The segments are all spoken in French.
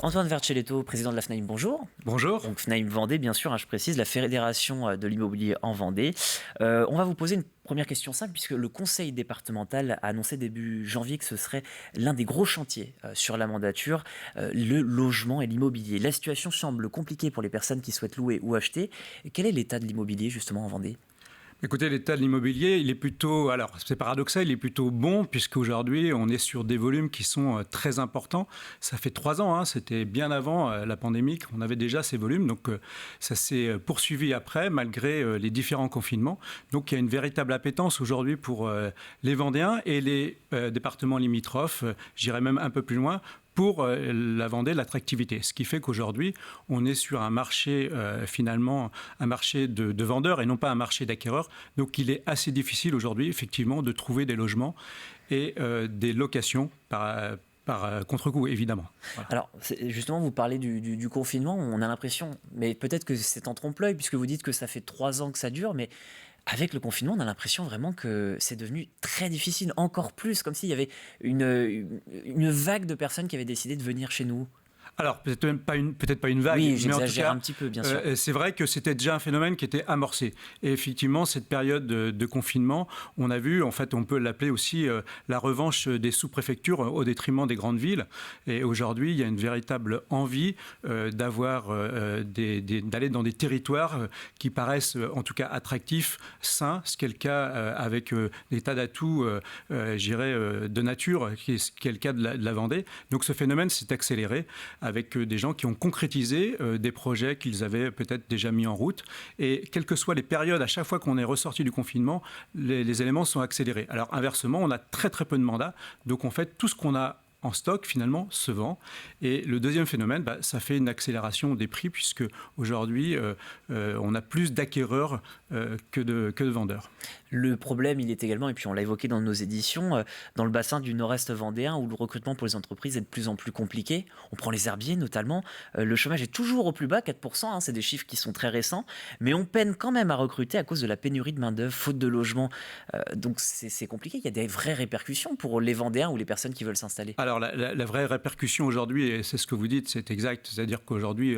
Antoine Vercelletto, président de la FNAIM, bonjour. Bonjour. Donc FNAIM Vendée, bien sûr, je précise, la fédération de l'immobilier en Vendée. On va vous poser une première question simple, puisque le conseil départemental a annoncé début janvier que ce serait l'un des gros chantiers sur la mandature, le logement et l'immobilier. La situation semble compliquée pour les personnes qui souhaitent louer ou acheter. Quel est l'état de l'immobilier justement en Vendée ? Écoutez, l'état de l'immobilier, il est plutôt, alors c'est paradoxal, il est plutôt bon puisqu'aujourd'hui on est sur des volumes qui sont très importants. Ça fait 3 ans, c'était bien avant la pandémie qu'on avait déjà ces volumes, donc ça s'est poursuivi après malgré les différents confinements. Donc il y a une véritable appétence aujourd'hui pour les Vendéens et les départements limitrophes, j'irais même un peu plus loin, pour la Vendée, l'attractivité. Ce qui fait qu'aujourd'hui, on est sur un marché, finalement, un marché de vendeurs et non pas un marché d'acquéreurs. Donc, il est assez difficile aujourd'hui, effectivement, de trouver des logements et des locations par contre-coup, évidemment. Voilà. Alors, justement, vous parlez du confinement, on a l'impression, mais peut-être que c'est en trompe-l'œil, puisque vous dites que ça fait 3 ans que ça dure, mais avec le confinement, on a l'impression vraiment que c'est devenu très difficile, encore plus, comme s'il y avait une vague de personnes qui avaient décidé de venir chez nous. Alors, peut-être pas une vague, oui, mais en tout j'exagère cas, un petit peu, bien sûr. C'est vrai que c'était déjà un phénomène qui était amorcé. Et effectivement, cette période de confinement, on a vu, en fait, on peut l'appeler aussi la revanche des sous-préfectures au détriment des grandes villes. Et aujourd'hui, il y a une véritable envie d'aller dans des territoires qui paraissent, en tout cas, attractifs, sains, ce qui est le cas avec des tas d'atouts, de nature, qui est le cas de la Vendée. Donc, ce phénomène s'est accéléré avec des gens qui ont concrétisé des projets qu'ils avaient peut-être déjà mis en route. Et quelles que soient les périodes, à chaque fois qu'on est ressorti du confinement, les éléments sont accélérés. Alors inversement, on a très très peu de mandats. Donc en fait, tout ce qu'on a en stock, finalement, se vend. Et le deuxième phénomène, ça fait une accélération des prix, puisque aujourd'hui, on a plus d'acquéreurs que de vendeurs. Le problème, il est également, et puis on l'a évoqué dans nos éditions, dans le bassin du nord-est vendéen, où le recrutement pour les entreprises est de plus en plus compliqué. On prend les herbiers notamment. Le chômage est toujours au plus bas, 4%, c'est des chiffres qui sont très récents, mais on peine quand même à recruter à cause de la pénurie de main-d'œuvre, faute de logement. Donc c'est compliqué. Il y a des vraies répercussions pour les Vendéens ou les personnes qui veulent s'installer. Alors la vraie répercussion aujourd'hui, et c'est ce que vous dites, c'est exact, c'est-à-dire qu'aujourd'hui,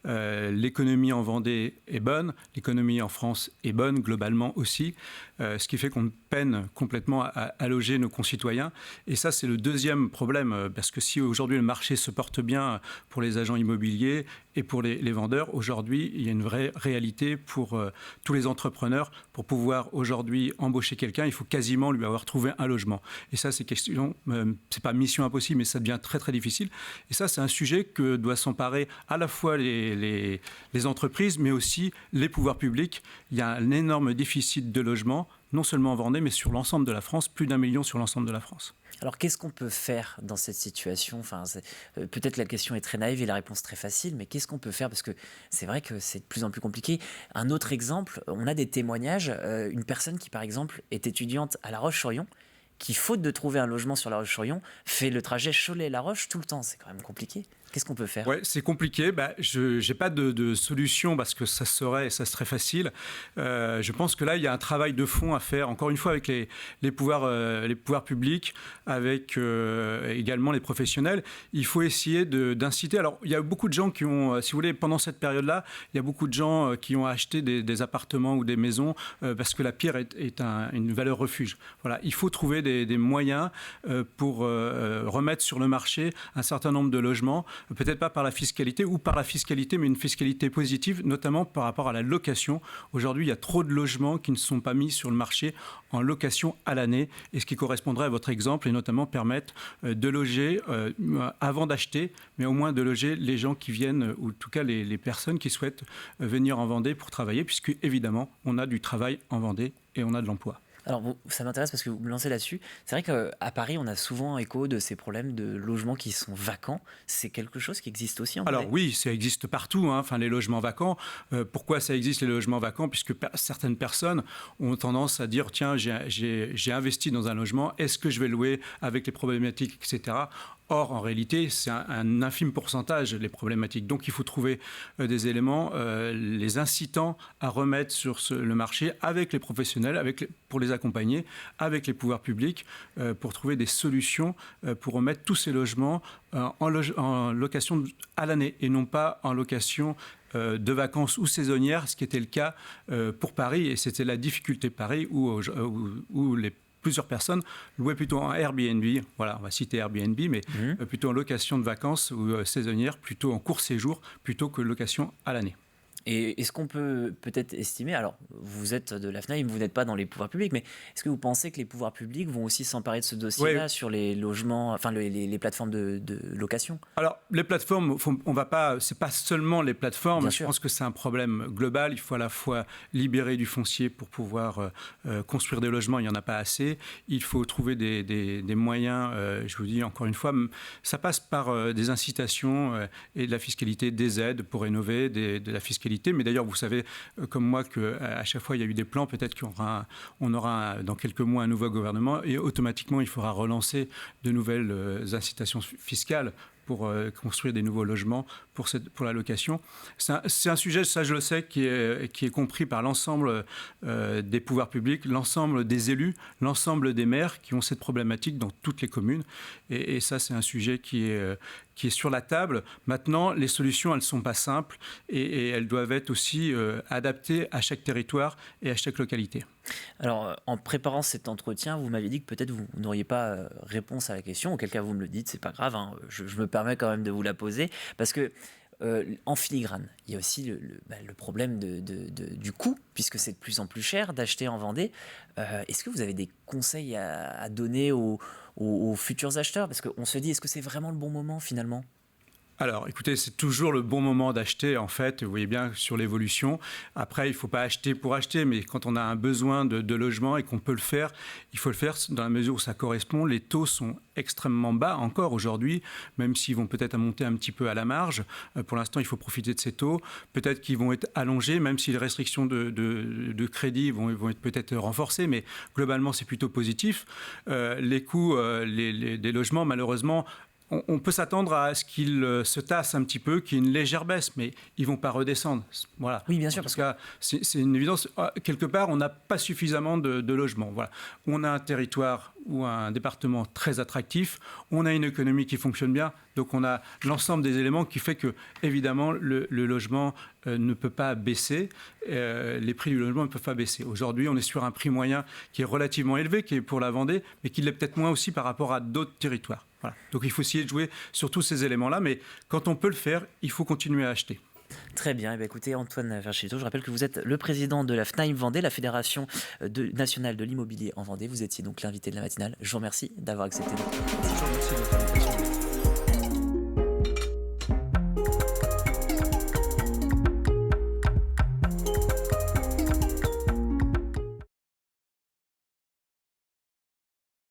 l'économie en Vendée est bonne, l'économie en France est bonne globalement aussi, ce qui fait qu'on peine complètement à loger nos concitoyens. Et ça, c'est le deuxième problème, parce que si aujourd'hui le marché se porte bien pour les agents immobiliers et pour les vendeurs, aujourd'hui, il y a une vraie réalité pour tous les entrepreneurs. Pour pouvoir aujourd'hui embaucher quelqu'un, il faut quasiment lui avoir trouvé un logement. Et ça, c'est pas mission impossible, mais ça devient très très difficile. Et ça, c'est un sujet que doivent s'emparer à la fois les entreprises, mais aussi les pouvoirs publics. Il y a un énorme déficit de logement, non seulement en Vendée, mais sur l'ensemble de la France, plus d'1 million sur l'ensemble de la France. Alors, qu'est-ce qu'on peut faire dans cette situation ? Peut-être la question est très naïve et la réponse très facile, mais qu'est-ce qu'on peut faire ? Parce que c'est vrai que c'est de plus en plus compliqué. Un autre exemple, on a des témoignages. Une personne qui, par exemple, est étudiante à La Roche-sur-Yon, qui, faute de trouver un logement sur La Roche-sur-Yon, fait le trajet Cholet-La Roche tout le temps. C'est quand même compliqué. Qu'est-ce qu'on peut faire ? Ouais, c'est compliqué. Je n'ai pas de solution parce que ça serait facile. Je pense que là, il y a un travail de fond à faire, encore une fois, avec les pouvoirs publics, avec également les professionnels. Il faut essayer d'inciter. Alors, il y a beaucoup de gens qui ont, si vous voulez, pendant cette période-là, il y a beaucoup de gens qui ont acheté des appartements ou des maisons parce que la pierre est une valeur refuge. Voilà, il faut trouver des moyens pour remettre sur le marché un certain nombre de logements. Peut-être pas par la fiscalité ou par la fiscalité, mais une fiscalité positive, notamment par rapport à la location. Aujourd'hui, il y a trop de logements qui ne sont pas mis sur le marché en location à l'année, et ce qui correspondrait à votre exemple, et notamment permettre de loger avant d'acheter, mais au moins de loger les gens qui viennent, ou en tout cas les personnes qui souhaitent venir en Vendée pour travailler, puisque évidemment, on a du travail en Vendée et on a de l'emploi. Alors, ça m'intéresse parce que vous me lancez là-dessus. C'est vrai qu'à Paris, on a souvent écho de ces problèmes de logements qui sont vacants. C'est quelque chose qui existe aussi en Vendée ? Alors oui, ça existe partout, les logements vacants. Pourquoi ça existe, les logements vacants ? Puisque certaines personnes ont tendance à dire, tiens, j'ai investi dans un logement, est-ce que je vais louer avec les problématiques, etc. Or, en réalité, c'est un infime pourcentage, les problématiques. Donc, il faut trouver des éléments, les incitant à remettre sur le marché avec les professionnels, pour les accompagner, avec les pouvoirs publics, pour trouver des solutions pour remettre tous ces logements en location à l'année et non pas en location de vacances ou saisonnières, ce qui était le cas pour Paris. Et c'était la difficulté de Paris où plusieurs personnes louaient plutôt en Airbnb, voilà, on va citer Airbnb, mais plutôt en location de vacances ou saisonnière, plutôt en court séjour, plutôt que location à l'année. Et est-ce qu'on peut peut-être estimer, alors vous êtes de la FNAIM, vous n'êtes pas dans les pouvoirs publics, mais est-ce que vous pensez que les pouvoirs publics vont aussi s'emparer de ce dossier-là sur les logements, enfin les plateformes de location? Alors les plateformes, on va pas, c'est pas seulement les plateformes. Bien je sûr. pense que c'est un problème global. Il faut à la fois libérer du foncier pour pouvoir construire des logements. Il y en a pas assez. Il faut trouver des moyens. Je vous dis encore une fois, ça passe par des incitations et de la fiscalité, des aides pour rénover, de la fiscalité. Mais d'ailleurs, vous savez, comme moi, qu'à chaque fois, il y a eu des plans. Peut-être qu'on aura dans quelques mois un nouveau gouvernement et automatiquement, il faudra relancer de nouvelles incitations fiscales pour construire des nouveaux logements pour la location. C'est un sujet, ça je le sais, qui est compris par l'ensemble des pouvoirs publics, l'ensemble des élus, l'ensemble des maires qui ont cette problématique dans toutes les communes. Et ça, c'est un sujet qui est sur la table. Maintenant, les solutions, elles ne sont pas simples et elles doivent être aussi adaptées à chaque territoire et à chaque localité. Alors, en préparant cet entretien, vous m'avez dit que peut-être vous n'auriez pas réponse à la question, auquel cas vous me le dites, c'est pas grave, hein, je me permets quand même de vous la poser, parce que en filigrane, il y a aussi le problème du coût, puisque c'est de plus en plus cher d'acheter en Vendée. Est-ce que vous avez des conseils à donner aux futurs acheteurs? Parce qu'on se dit, est-ce que c'est vraiment le bon moment finalement? Alors, écoutez, c'est toujours le bon moment d'acheter, en fait. Vous voyez bien sur l'évolution. Après, il ne faut pas acheter pour acheter, mais quand on a un besoin de logement et qu'on peut le faire, il faut le faire dans la mesure où ça correspond. Les taux sont extrêmement bas encore aujourd'hui, même s'ils vont peut-être monter un petit peu à la marge. Pour l'instant, il faut profiter de ces taux. Peut-être qu'ils vont être allongés, même si les restrictions de crédit vont être peut-être renforcées, mais globalement, c'est plutôt positif. Les coûts des logements, malheureusement, on peut s'attendre à ce qu'ils se tassent un petit peu, qu'il y ait une légère baisse, mais ils ne vont pas redescendre. Voilà. Oui, bien sûr. Parce que c'est une évidence. Quelque part, on n'a pas suffisamment de logements. Voilà. On a un territoire ou un département très attractif, on a une économie qui fonctionne bien, donc on a l'ensemble des éléments qui fait que, évidemment, le logement ne peut pas baisser, les prix du logement ne peuvent pas baisser. Aujourd'hui, on est sur un prix moyen qui est relativement élevé, qui est pour la Vendée, mais qui l'est peut-être moins aussi par rapport à d'autres territoires. Voilà. Donc il faut essayer de jouer sur tous ces éléments-là, mais quand on peut le faire, il faut continuer à acheter. Très bien. Eh bien, écoutez, Antoine Verchetto, je rappelle que vous êtes le président de la FNAIM Vendée, la Fédération nationale de l'immobilier en Vendée. Vous étiez donc l'invité de la matinale. Je vous remercie d'avoir accepté notre invitation.